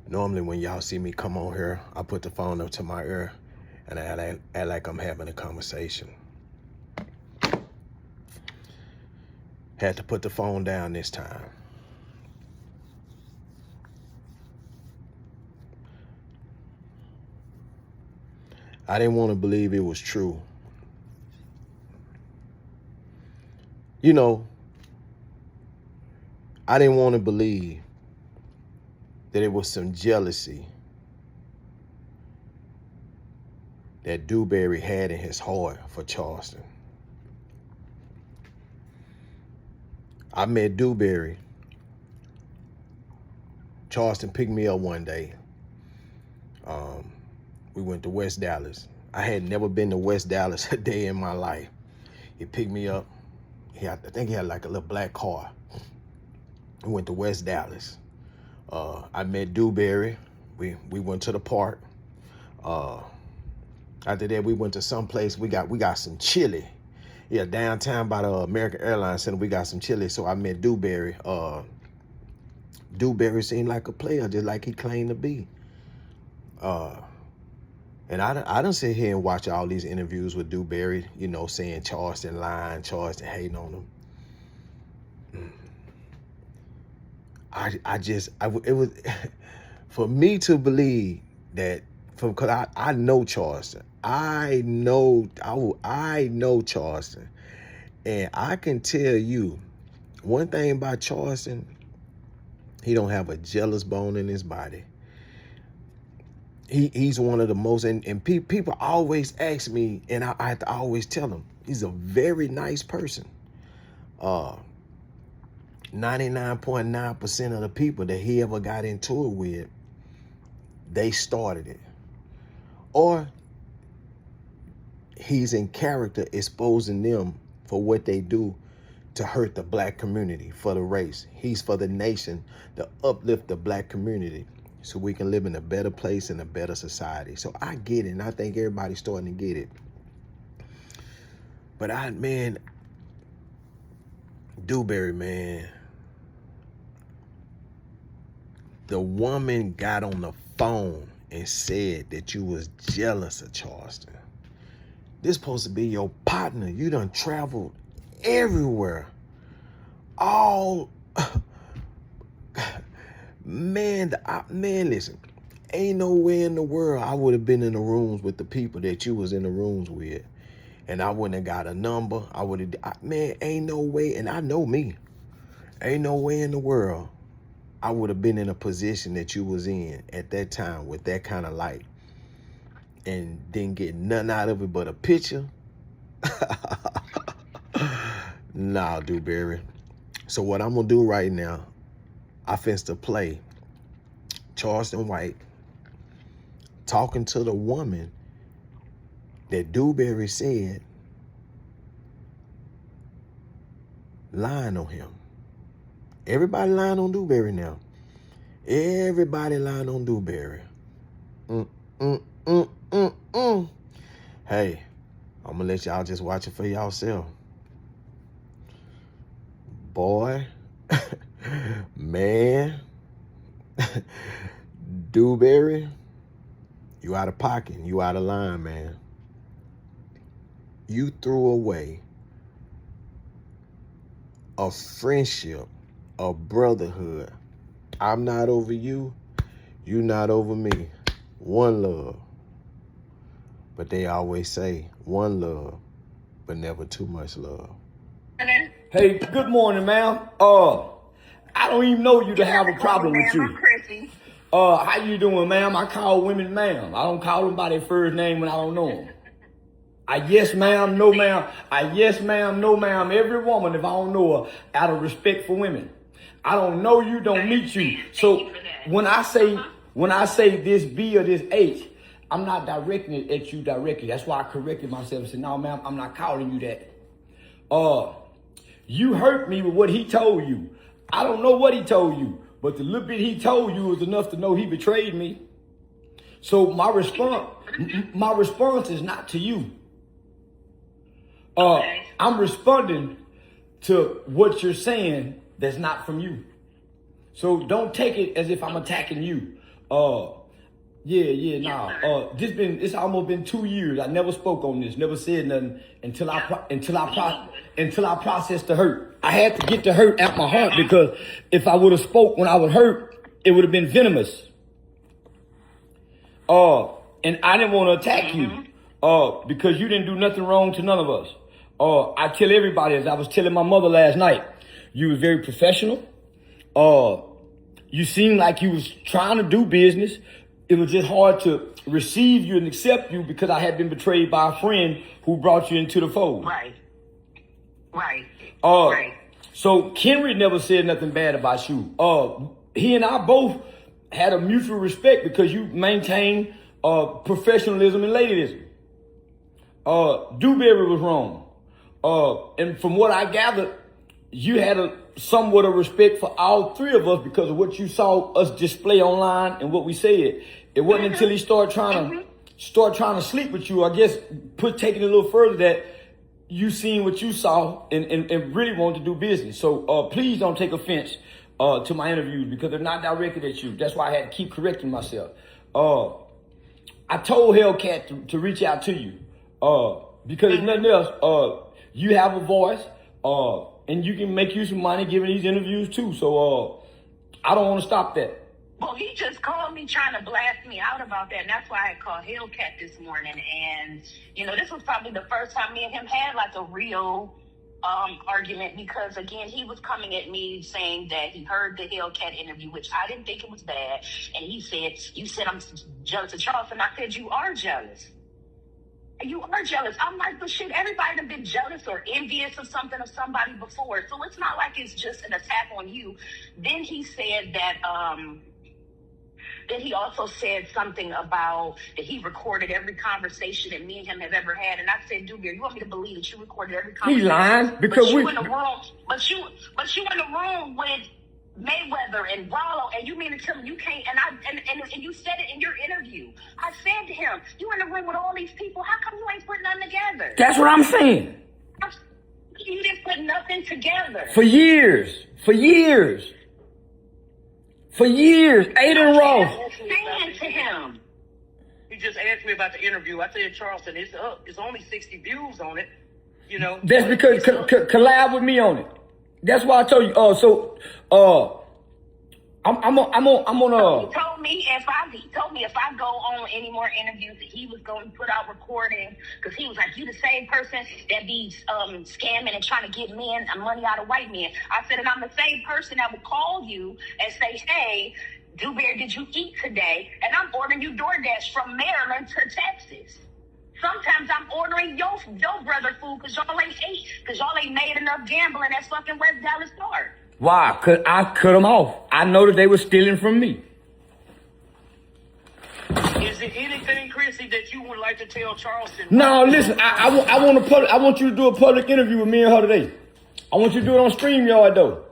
Normally when y'all see me come on here, I put the phone up to my ear and I act like I'm having a conversation. Had to put the phone down this time. I didn't want to believe it was true. You know, I didn't want to believe that it was some jealousy that Dewberry had in his heart for Charleston. I met Dewberry. Charleston picked me up one day. We went to West Dallas. I had never been to West Dallas a day in my life. He picked me up. I think he had like a little black car. We went to West Dallas. I met Dewberry. We went to the park. After that, we went to some place. We got some chili. Yeah, downtown by the American Airlines Center, we got some chili. So I met Dewberry. Dewberry seemed like a player, just like he claimed to be. And I done sit here and watch all these interviews with Dewberry, you know, saying Charleston lying, Charleston hating on him. It was, for me to believe that, because I know Charleston. I know Charleston. And I can tell you, one thing about Charleston, he don't have a jealous bone in his body. He's one of the most, and people always ask me, and I have to always tell them, he's a very nice person. 99.9% of the people that he ever got into it with, they started it. Or he's in character exposing them for what they do to hurt the black community, for the race. He's for the nation to uplift the black community so we can live in a better place and a better society. So I get it, and I think everybody's starting to get it. But Dewberry, man, the woman got on the phone and said that you was jealous of Charleston. This supposed to be your partner. You done traveled everywhere. Man, listen, ain't nowhere in the world I would have been in the rooms with the people that you was in the rooms with, and I wouldn't have got a number. Man, ain't no way, and I know me. Ain't no way in the world I would have been in a position that you was in at that time with that kind of light and didn't get nothing out of it but a picture. Nah, Dewberry. So what I'm gonna do right now, I finna play Charleston White talking to the woman that Dewberry said lying on him. Everybody lying on Dewberry now. Everybody lying on Dewberry. Hey, I'm gonna let y'all just watch it for y'allself. Boy, man, Dewberry, you out of pocket, you out of line, man. You threw away a friendship, a brotherhood. I'm not over you, you not over me. One love. But they always say one love, but never too much love. Hey, good morning, ma'am. I don't even know you to have a problem with you. How you doing, ma'am? I call women ma'am. I don't call them by their first name when I don't know them. I yes, ma'am, no, ma'am. I yes, ma'am, no, ma'am. Every woman, if I don't know her, out of respect for women. I don't know you, don't meet you. So when I say this B or this H, I'm not directing it at you directly. That's why I corrected myself and said, no, ma'am, I'm not calling you that. You hurt me with what he told you. I don't know what he told you, but the little bit he told you was enough to know he betrayed me. So my response is not to you. I'm responding to what you're saying that's not from you. So don't take it as if I'm attacking you. It's almost been 2 years. I never spoke on this, never said nothing until I processed the hurt. I had to get the hurt out my heart because if I would have spoke when I was hurt, it would have been venomous. And I didn't want to attack you, because you didn't do nothing wrong to none of us. I tell everybody, as I was telling my mother last night, you was very professional. You seemed like you was trying to do business. It was just hard to receive you and accept you because I had been betrayed by a friend who brought you into the fold. Right. So Kenry never said nothing bad about you. He and I both had a mutual respect because you maintained professionalism and ladydism. Dewberry was wrong. And from what I gathered, you had somewhat of respect for all three of us because of what you saw us display online and what we said. It wasn't until he started trying to sleep with you, I guess, taking it a little further, that you seen what you saw and really wanted to do business. So please don't take offense to my interviews because they're not directed at you. That's why I had to keep correcting myself. I told Hellcat to reach out to you because if nothing else, you have a voice and you can make you some money giving these interviews too. So I don't want to stop that. Well, he just called me trying to blast me out about that, and that's why I called Hellcat this morning. And, this was probably the first time me and him had, like, a real argument because, again, he was coming at me saying that he heard the Hellcat interview, which I didn't think it was bad. And he said, you said I'm jealous of Charleston. I said, you are jealous. You are jealous. I'm like, but shit, everybody done been jealous or envious of something of somebody before. So it's not like it's just an attack on you. Then he said that, then he also said something about that he recorded every conversation that me and him have ever had. And I said, Dewberry, you want me to believe that you recorded every conversation? He's lying because but you in the room with Mayweather and Rollo, and you mean to tell me you can't? And you said it in your interview. I said to him, you in the room with all these people. How come you ain't putting nothing together? That's what I'm saying. You didn't put nothing together for years. Aiden Ross. Saying to him. He just asked me about the interview. I said, Charleston, it's up. It's only 60 views on it. That's because collab with me on it. That's why I told you. I'm on. He told me if I go on any more interviews that he was going to put out recordings because he was like, you the same person that be scamming and trying to get men money out of white men. I said, and I'm the same person that will call you and say, hey, Dewberry, did you eat today? And I'm ordering you DoorDash from Maryland to Texas. Sometimes I'm ordering your brother food because y'all ain't ate, because y'all ain't made enough gambling at fucking West Dallas Park. Why? Cause I cut them off. I know that they were stealing from me. Is there anything, Chrissy, that you would like to tell Charleston? No, listen. I want you to do a public interview with me and her today. I want you to do it on StreamYard though.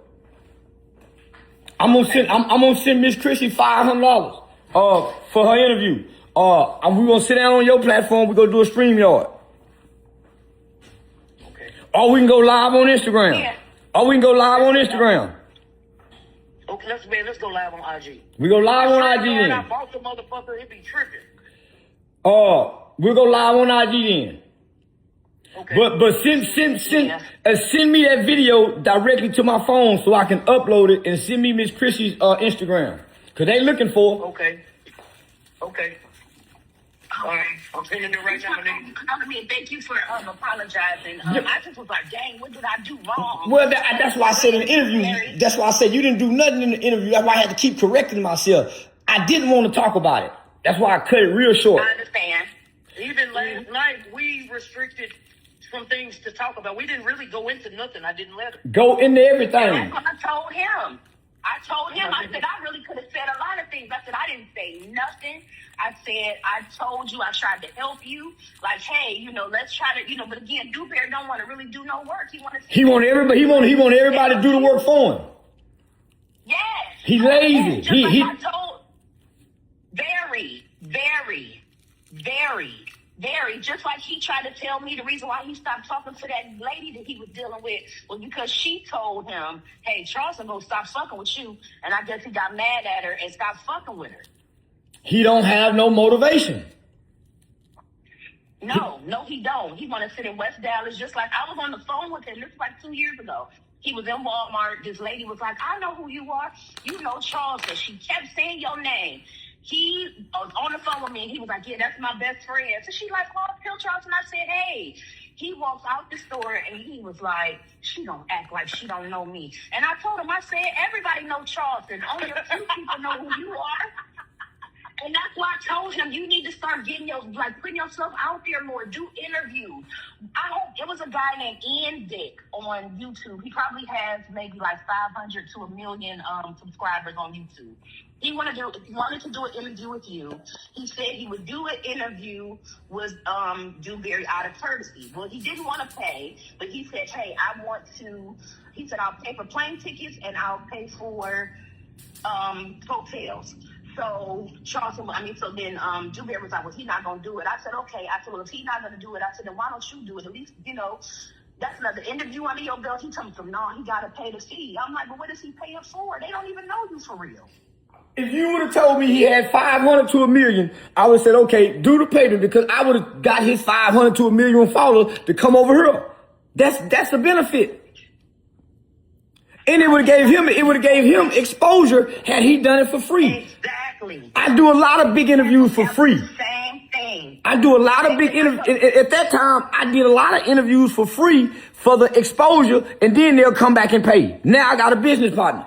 I'm gonna send Miss Chrissy $500 for her interview. And we're gonna sit down on your platform. We're gonna do a StreamYard. Okay. Or we can go live on Instagram. Yeah. Okay, let's go live on IG. We go live on IG When I then. bought the motherfucker, it be tripping. We'll go live on IG then. Okay. But send me that video directly to my phone so I can upload it and send me Miss Chrissy's Instagram. Cause they looking for. Okay. All right. I'm sending it right now, nigga. I mean, thank you for apologizing. I just was like, dang, what did I do wrong? Well, that's why I said in the interview. That's why I said you didn't do nothing in the interview. That's why I had to keep correcting myself. I didn't want to talk about it. That's why I cut it real short. I understand. Even last night, we restricted some things to talk about. We didn't really go into nothing. I didn't let it. Go into everything. That's what I told him. I said, I really could have said a lot of things. I said, I didn't say nothing. I said, I told you, I tried to help you. Like, hey, let's try to, but again, Dewberry don't want to really do no work. He want everybody to do the work for him. Yes. He lazy. Just like I told, very, just like he tried to tell me the reason why he stopped talking to that lady that he was dealing with was because she told him, hey, Charleston gonna stop fucking with you. And I guess he got mad at her and stopped fucking with her. He don't have no motivation. No, he don't. He want to sit in West Dallas, just like I was on the phone with him. This was like 2 years ago. He was in Walmart. This lady was like, I know who you are. You know Charleston. She kept saying your name. He was on the phone with me, and he was like, yeah, that's my best friend. So she like, oh, Pill Charleston. I said, hey. He walks out the store, and he was like, she don't act like she don't know me. And I told him, I said, everybody know Charleston. Only a few people know who you are. And that's why I told him, you need to start putting yourself out there more, do interviews. It was a guy named Ian Dick on YouTube. He probably has maybe like 500 to 1 million subscribers on YouTube. He wanted to do an interview with you. He said he would do an interview with Dewberry out of courtesy. Well, he didn't want to pay, but he said, hey, he said, I'll pay for plane tickets and I'll pay for hotels. So then Dewberry was like, well, he's not going to do it. I said, okay. I said, well, if he's not going to do it, I said, then why don't you do it? At least, that's another interview under your belt. He told me, no, he got to pay the fee. I'm like, but what is he paying for? They don't even know you for real. If you would have told me he had 500 to 1 million, I would have said, okay, do the payment, because I would have got his 500 to 1 million followers to come over here. That's the benefit. And it would have gave him exposure had he done it for free. Exactly. I do a lot of big interviews for free. Same thing. I do a lot of big interviews. At that time, I did a lot of interviews for free for the exposure, and then they'll come back and pay. Now I got a business partner.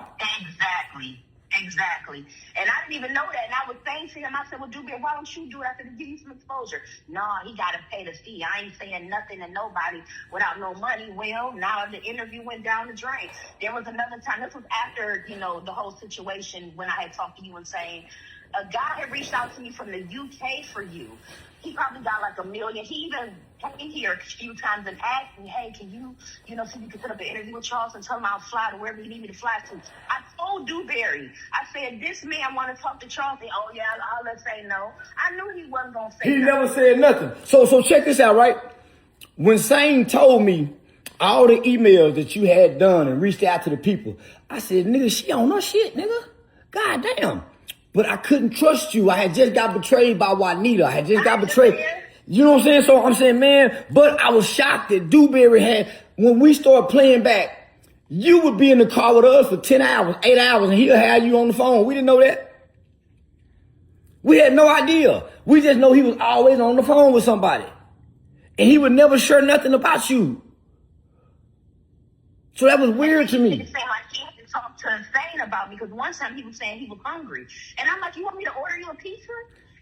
Exactly. And I didn't even know that. And I was saying to him, I said, well, Dewberry, why don't you do it? I said, to give you some exposure. No, he got to pay the fee. I ain't saying nothing to nobody without no money. Well, now the interview went down the drain. There was another time. This was after, the whole situation when I had talked to you and saying, a guy had reached out to me from the UK for you. He probably got like 1 million. He even came here a few times and asked me, hey, can you, see if you can set up an interview with Charles and tell him I'll fly to wherever you need me to fly to. I told Dewberry, I said, this man want to talk to Charles. Oh, yeah, I'll say no. I knew he wasn't going to say He nothing. never said nothing. So check this out, right? When Sane told me all the emails that you had done and reached out to the people, I said, nigga, she on her shit, nigga. God damn. But I couldn't trust you. I had just got betrayed by Juanita. I had just got betrayed. You know what I'm saying? So I'm saying, man, but I was shocked that Dewberry had, when we started playing back, you would be in the car with us for 10 hours, 8 hours, and he'll have you on the phone. We didn't know that. We had no idea. We just know he was always on the phone with somebody. And he would never share nothing about you. So that was weird to me. Talk to Sane about me, because one time he was saying he was hungry, and I'm like, you want me to order you a pizza?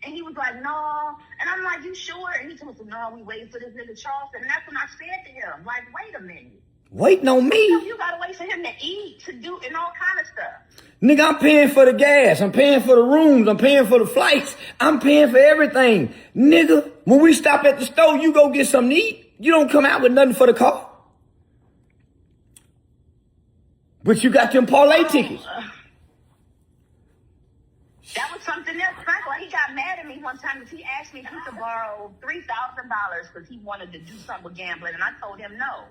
And he was like, no. And I'm like, you sure? And he told me, no, we waiting for this nigga Charleston. And that's when I said to him, like, wait a minute, waiting on me? You gotta wait for him to eat, to do, and all kind of stuff. Nigga, I'm paying for the gas, I'm paying for the rooms, I'm paying for the flights, I'm paying for everything. Nigga, when we stop at the store, you go get something to eat. You don't come out with nothing for the car. But you got them parlay tickets. That was something else. Frank, he got mad at me one time because he asked me if he could borrow $3,000 because he wanted to do something with gambling, and I told him no.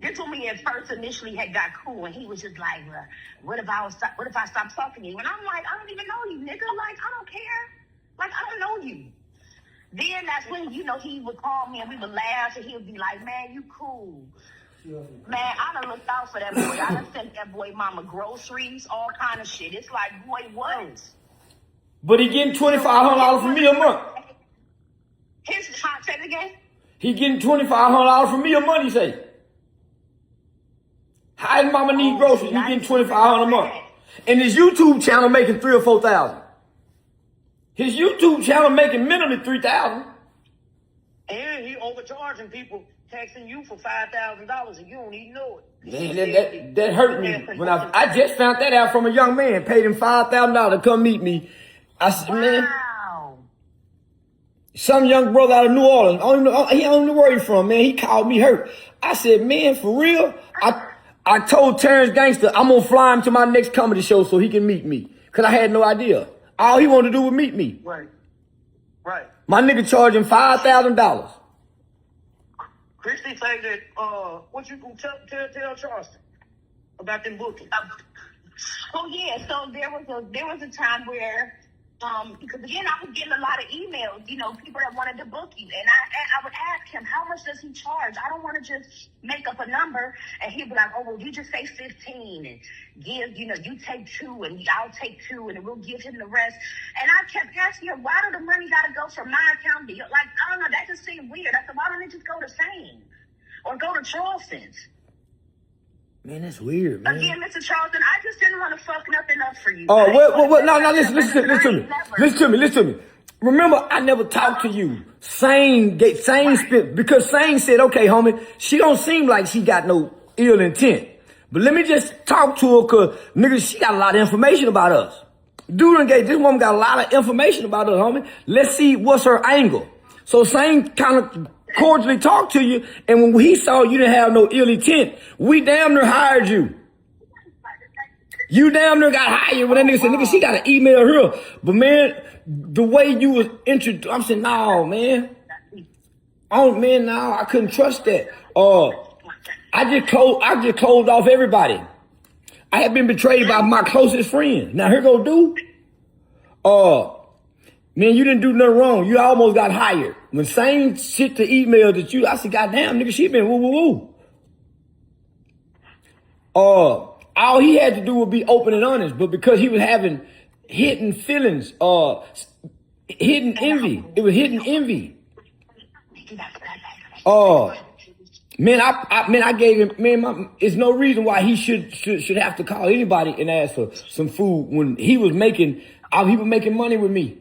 This when we at first initially had got cool, and he was just like, well, what if I stop talking to you? And I'm like, I don't even know you, nigga. Like, I don't care. Like, I don't know you. Then that's when, he would call me and we would laugh, and he would be like, man, you cool. Man, I done looked out for that boy. I done sent that boy mama groceries, all kind of shit. It's like, boy, what? But he getting $2,500 from me a month. Say it again? He getting $2,500 from me a month, he say. How his mama need groceries? He getting $2,500 a month. And his YouTube channel making $3,000 or $4,000. His YouTube channel making minimally $3,000. And he overcharging people, taxing you for $5,000, and you don't even know it. Man, that hurt me. When I just found that out from a young man, paid him $5,000 to come meet me. I said, man, some young brother out of New Orleans, he don't know where he from, man. He called me hurt. I said, man, for real? I told Terrence Gangster I'm gonna fly him to my next comedy show so he can meet me, because I had no idea. All he wanted to do was meet me. Right. My nigga charged him $5,000. Christy say that, what you can tell Charleston about them bookings? Oh yeah, so there was a time where Because again, I was getting a lot of emails, people that wanted to book you. And I would ask him, how much does he charge? I don't want to just make up a number. And he'd be like, oh, well, you just say 15 and give, you take 2 and I'll take 2 and we'll give him the rest. And I kept asking him, why do the money got to go from my account to you? Like, I don't know, that just seemed weird. I said, why don't they just go to Same or go to Charleston's? Man, that's weird, man. Again, Mr. Charleston, I just didn't want to fuck nothing up for you. Oh, well, no, listen to me. Remember, I never talked to you. Sane spit, because Sane said, okay, homie, she don't seem like she got no ill intent. But let me just talk to her, cause nigga, she got a lot of information about us. This woman got a lot of information about us, homie. Let's see what's her angle. So Sane kind of cordially talked to you, and when he saw you didn't have no ill intent, we damn near hired you. You damn near got hired when that nigga said, nigga, she got to email her. But man, the way you was introduced, I'm saying, no, man. No, I couldn't trust that. I just closed off everybody. I had been betrayed by my closest friend. Now here go dude. Man, you didn't do nothing wrong. You almost got hired. When same shit to email that I said, goddamn, nigga, she been woo. All he had to do was be open and honest, but because he was having hidden feelings, hidden envy. It was hidden envy. I gave him, it's no reason why he should have to call anybody and ask for some food when he was making money with me.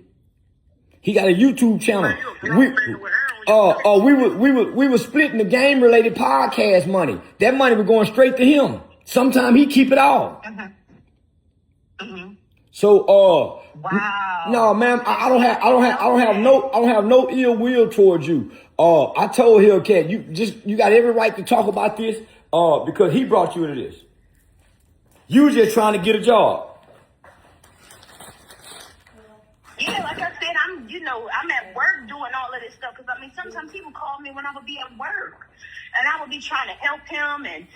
He got a YouTube channel. We were splitting the game related podcast money. That money was going straight to him. Sometimes he keep it all. So wow. No, man, I don't have no ill will towards you. I told Hellcat, you got every right to talk about this, because he brought you into this. You just trying to get a job. Yeah, like I said, I'm at work doing all of this stuff because sometimes people call me when I would be at work, and I would be trying to help him and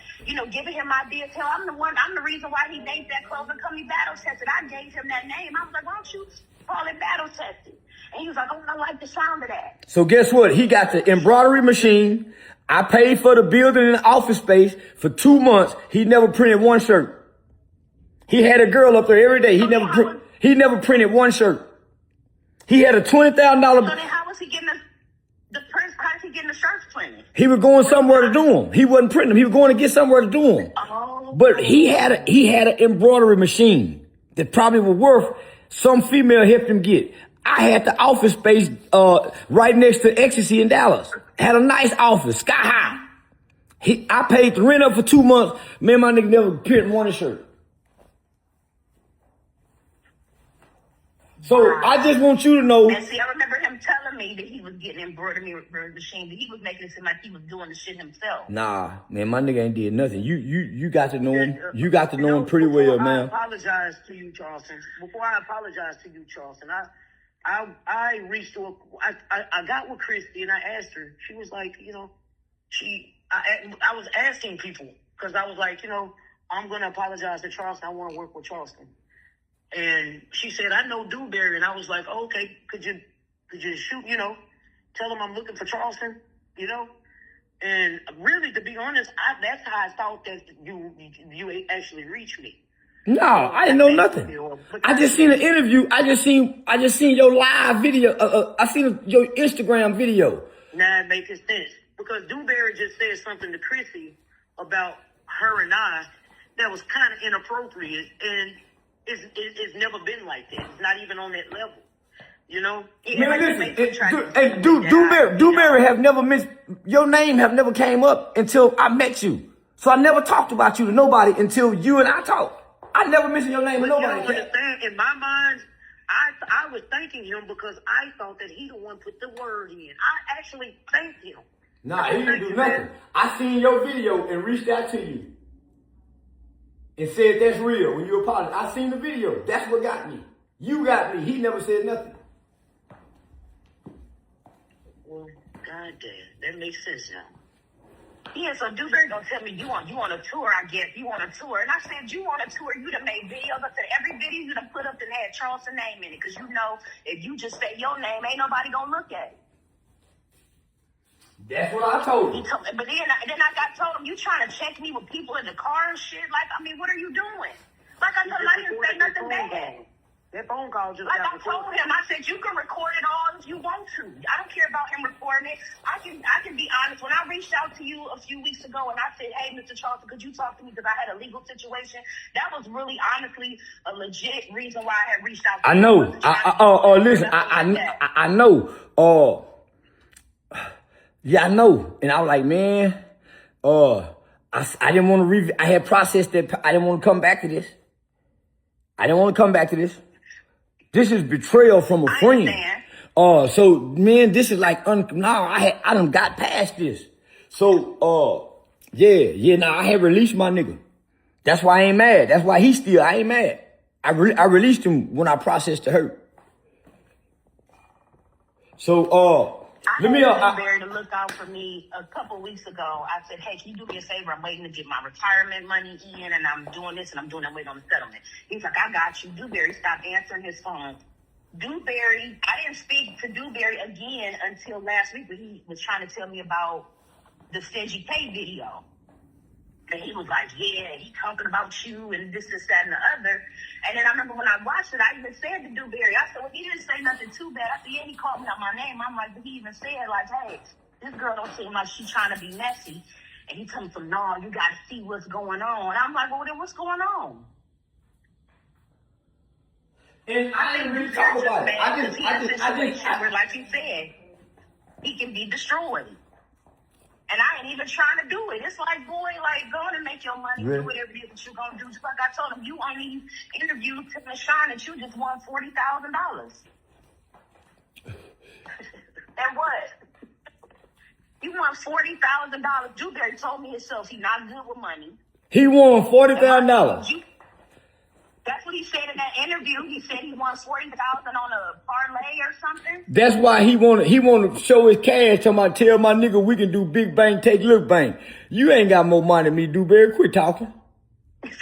giving him ideas. Hell, I'm the reason why he named that clothing company Battle Tested. I gave him that name. I was like, why don't you call it Battle Tested? And he was like, oh, I like the sound of that. So guess what? He got the embroidery machine. I paid for the building and the office space for 2 months. He never printed one shirt. He had a girl up there every day. He never printed one shirt. He had a $20,000. So then how was he getting the prints? How is he getting the shirts printed? He was going somewhere to do them. He wasn't printing them. He was going to get somewhere to do them. Oh. But he had an embroidery machine that probably was worth some female helped him get. I had the office space right next to Ecstasy in Dallas. Had a nice office, sky high. I paid the rent up for 2 months. Me and my nigga never printed one shirt. So I just want you to know. And see, I remember him telling me that he was getting embroidery machine, that he was making it seem like he was doing the shit himself. Nah, man, my nigga ain't did nothing. You got to know him. You got to know him pretty well, man. I apologize to you, Charleston. Before I apologize to you, Charleston, I reached to I got with Christy and I asked her. She was like, I was asking people because I was like, I'm gonna apologize to Charleston. I want to work with Charleston. And she said, I know Dewberry. And I was like, oh, okay, could you shoot, tell him I'm looking for Charleston, And really, to be honest, that's how I thought that you actually reached me. No, I didn't know nothing. I just seen an interview. I just seen your live video. I seen your Instagram video. Now it makes sense. Because Dewberry just said something to Chrissy about her and I that was kind of inappropriate. And it's never been like that. It's not even on that level, Man, listen, Dewberry have never your name have never came up until I met you. So I never talked about you to nobody until you and I talked. I never mentioned your name to nobody. You don't understand. In my mind, I was thanking him because I thought that he the one put the word in. I actually thanked him. Nah, he didn't do nothing. I seen your video and reached out to you. And said that's real when you apologized. I seen the video. That's what got me. You got me. He never said nothing. Well, goddamn, that makes sense now. Yeah, so Dewberry gonna tell me you on a tour, I guess. You on a tour. And I said, you on a tour, you done made videos. I said, every video you done put up and had Charleston name in it. Because you know, if you just say your name, ain't nobody gonna look at it. That's what I told him. But then I told him, you trying to check me with people in the car and shit? Like, I mean, what are you doing? Like, I didn't say nothing bad. That phone call just like I told him, I said, you can record it all if you want to. I don't care about him recording it. I can be honest. When I reached out to you a few weeks ago and I said, hey, Mr. Charleston, could you talk to me because I had a legal situation? That was really, honestly, a legit reason why I had reached out to you. I know. Listen, I know. Yeah, I know. And I was like, man, I didn't want to I had processed that. I didn't want to come back to this. This is betrayal from a friend. So man, this is like I done got past this. So now I had released my nigga. That's why I ain't mad. That's why I ain't mad. I released him when I processed the hurt. So let me Dewberry to look out for me a couple weeks ago. I said, hey, can you do me a favor? I'm waiting to get my retirement money in, and I'm doing this, and I'm doing that, waiting on the settlement. He's like, I got you. Dewberry stopped answering his phone. Dewberry, I didn't speak to Dewberry again until last week when he was trying to tell me about the Stingy Pay video. And he was like, yeah, he talking about you and this, that, and the other. And then I remember when I watched it, I even said to Dewberry, I said, well, he didn't say nothing too bad. I said, yeah, he called me out my name. I'm like, but he even said, like, hey, this girl don't seem like she's trying to be messy. And he told me, no, you got to see what's going on. And I'm like, well, then what's going on? And I didn't really talk about it. I just, like you said, he can be destroyed. And I ain't even trying to do it. It's like, boy, like, go on and make your money, do whatever it is that you're going to do. Just like I told him, you only interviewed Tim and Sean and you just won $40,000. And what? You won $40,000. Dewberry told me himself he's not good with money. He won $40,000. That's what he said in that interview. He said he won $40,000 on a parlay or something. That's why he want to show his cash. Tell my nigga we can do big bang, take little bang. You ain't got more money than me, Dewberry. Quit talking. And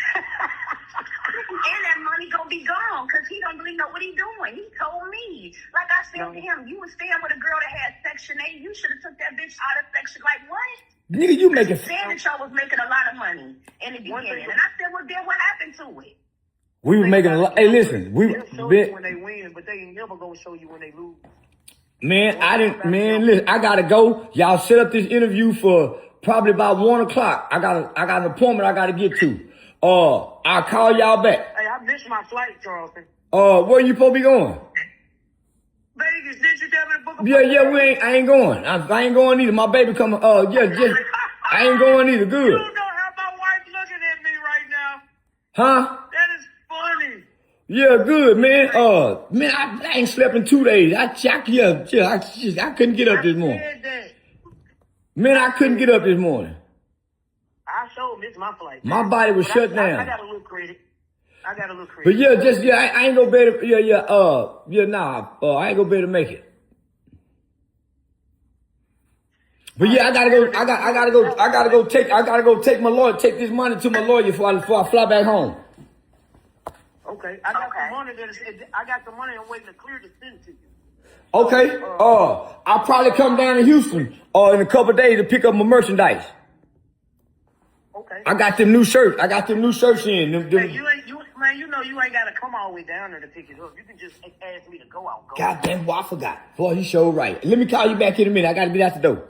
that money gonna be gone because he don't really know what he doing. He told me. Like I said to him, you was staying with a girl that had Section 8. You should have took that bitch out of Section. Like what? Nigga, you making. He said that y'all was making a lot of money in the beginning, and I said, well, then what happened to it? We were making a lot. Hey, listen, they'll show you when they win, but they ain't never gonna show you when they lose. Man, listen, I gotta go. Y'all set up this interview for probably about 1 o'clock. I got an appointment I gotta get to. I'll call y'all back. Hey, I missed my flight, Charleston. Where you supposed to be going? Vegas, did you tell me to book a Yeah, I ain't going. I ain't going either. My baby coming. I ain't going either. Good. You don't have my wife looking at me right now. Huh? That is funny. Yeah, good, man. Man, I ain't slept in 2 days. I couldn't get up this morning. Man, I couldn't get up this morning. I sure missed my flight. My body was shut down. I got a little credit. But I ain't gonna be able to, I ain't gonna be able to make it. But yeah, I gotta go take my lawyer, take this money to my lawyer before I fly back home. Okay, I got the money I'm waiting to clear to send to you. Okay, I'll probably come down to Houston in a couple of days to pick up my merchandise. Okay. I got them new shirts. In. Man, you know you ain't gotta come all the way down there to pick it up. You can just ask me to go out. Goddamn, I forgot. Boy, you sure right. Let me call you back in a minute. I gotta get out the door.